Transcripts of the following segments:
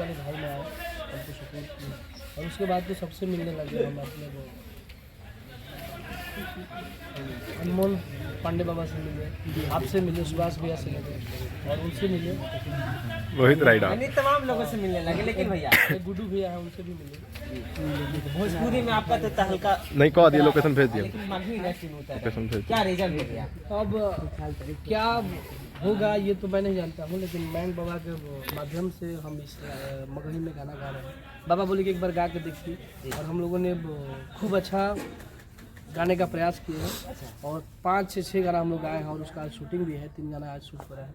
वाले भाई में आए, हमको सपोर्ट किए और उसके बाद तो सबसे मिलने लगे हम अपने वो अनमोल पांडे बाबा से मिले, आपसे मिले, सुभाष भैया से मिले और उनसे मिले, रोहित राइडा यानी तमाम लोगों से मिलने लगे। लेकिन भैया एक गुड्डू भैया है उनसे भी मिले। भोजपुरी में आपका तो तहलका नहीं कह दिया, लोकेशन भेज दिया, लेकिन मगही इंडस्ट्री में उतर लोकेशन भेज क्या रीजन है भैया? अब क्या होगा ये तो मैं नहीं जानता हूँ, लेकिन मैंग बाबा के माध्यम से हम इस मगही में गाना गा रहे हैं। बाबा बोले कि एक बार गा के देखिए और हम लोगों ने खूब अच्छा गाने का प्रयास किए हैं और 5 से 6 गाना हम लोग गाए हैं और उसका शूटिंग भी है, 3 गाना आज शूट करा है,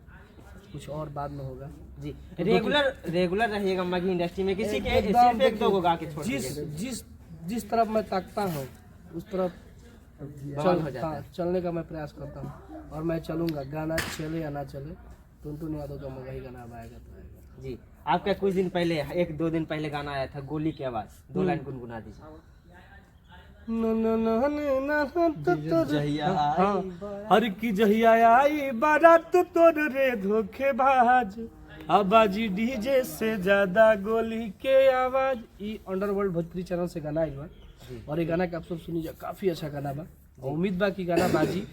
कुछ और बाद में होगा जी। रेगुलर रहिएगा मगही इंडस्ट्री में, किसी के सिर्फ एक दो को गा के छोड़ दीजिए। जिस तरफ मैं ताकता हूँ उस तरफ चलने का मैं प्रयास करता हूँ और मैं चलूँगा, गाना चले या ना चले, टुनटुन यादव का मगही गाना अब आएगा तो आएगा जी। आपका कुछ दिन पहले 1-2 दिन पहले गाना आया था गोली की आवाज, 2 लाइन गुनगुना दीजिए। हर की जहिया आई बारात तोर रे धोखेबाज, आबाजी डीजे से ज्यादा गोली के आवाज। ई अंडरवर्ल्ड भोजपुरी चैनल से गाना आइल बा और ये गाना के आप सब सुनी, काफी अच्छा गाना बा और उम्मीद बा कि गाना बाजी।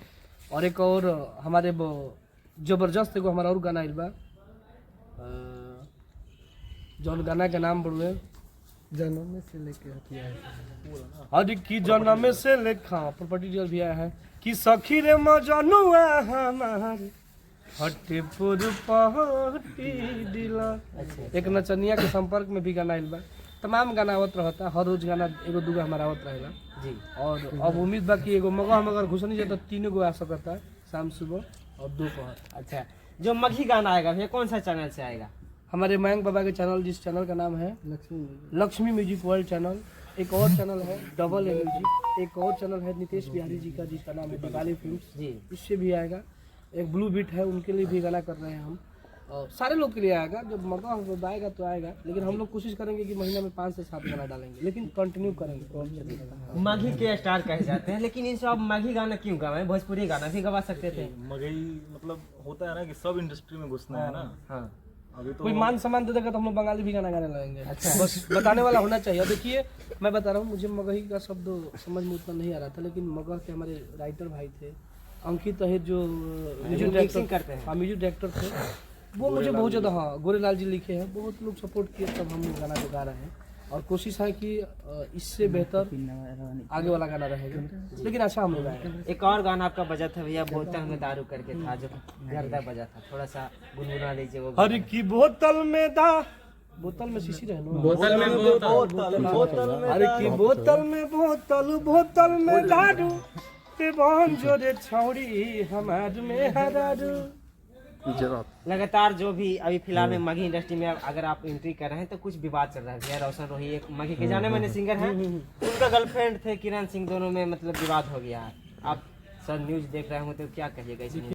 और एक और हमारे जबरदस्त एगो हमारा और गाना आइल बा, जौन गाना के नाम बड़ुए जन्म से लेके हर की जन्म से लेखा प्रॉपर्टी डीलर भी आया है कि सखी रे मजनुआ हमारे हटेपुर पहटी डीलर। एक नचनिया के संपर्क में भी गाना आइल बा। तमाम गाना आवत रहता है, हर रोज गाना एगो दूगो हमारा आवत रहेगा जी। और अब उम्मीद बा कि एगो मगह मगर घुसनी जाता 3 गो आ सकता है, शाम सुबह और दोपहर। अच्छा, जो मगही गाना आएगा भैया कौन सा चैनल से आएगा? हमारे मयंक बाबा के चैनल, जिस चैनल का नाम है लक्ष्मी म्यूजिक वर्ल्ड चैनल। एक और चैनल है डबल ए म्यूजिक, एक और चैनल है नितेश बिहारी जी का जिसका नाम है दिवाली फिल्म्स जी, इससे भी आएगा। एक ब्लू बीट है, उनके लिए भी गाना कर रहे हैं हम और सारे लोग के लिए आएगा। जब मौका हम आएगा तो आएगा, लेकिन हम लोग कोशिश करेंगे कि महीना में 5 से 7 गाना डालेंगे, लेकिन कंटिन्यू करेंगे। मगही के स्टार कहे जाते हैं, लेकिन इन सब मगही गाना क्यों गवाएं? भोजपुरी गाना भी गवा सकते थे। मगही मतलब होता है ना कि सब इंडस्ट्री में घुसना है ना। हाँ, अभी तो कोई मान सम्मान दे देगा तो हम लोग बंगाली भी गाना गाने लगेंगे। अच्छा, बस बताने वाला होना चाहिए। देखिए मैं बता रहा हूँ, मुझे मगही का शब्द समझ में उतना नहीं आ रहा था, लेकिन मगह के हमारे राइटर भाई थे अंकित है जो म्यूजिक डायरेक्टर करते हैं। हाँ, म्यूजिक डायरेक्टर थे, वो मुझे बहुत ज़्यादा, हाँ गोरेलाल जी लिखे हैं, बहुत लोग सपोर्ट किए, तब हम लोग गाना जो गा रहे हैं और कोशिश है कि इससे बेहतर आगे वाला गाना रहेगा, लेकिन अच्छा हम लोग आएगा। एक और गाना आपका बजा था भैया, बोतल में दारू करके था, जो गर्दा बजा था, थोड़ा सा गुनगुना लीजिए वो। हर की बोतल में बोतल में शीशी रहे ना, बोतल में हर की बोतल में दारू ते बहन जोरे छौड़ी हमार में हरारू। लगातार जो भी अभी फिलहाल में मगही इंडस्ट्री में अगर आप एंट्री कर रहे हैं तो कुछ विवाद चल रहा है भैया। रोशन रोही एक मगही के जाने माने सिंगर हैं, उनका गर्लफ्रेंड थे किरण सिंह, दोनों में मतलब विवाद हो गया है। आप सर न्यूज देख रहे हो तो क्या कहिएगा इसमें?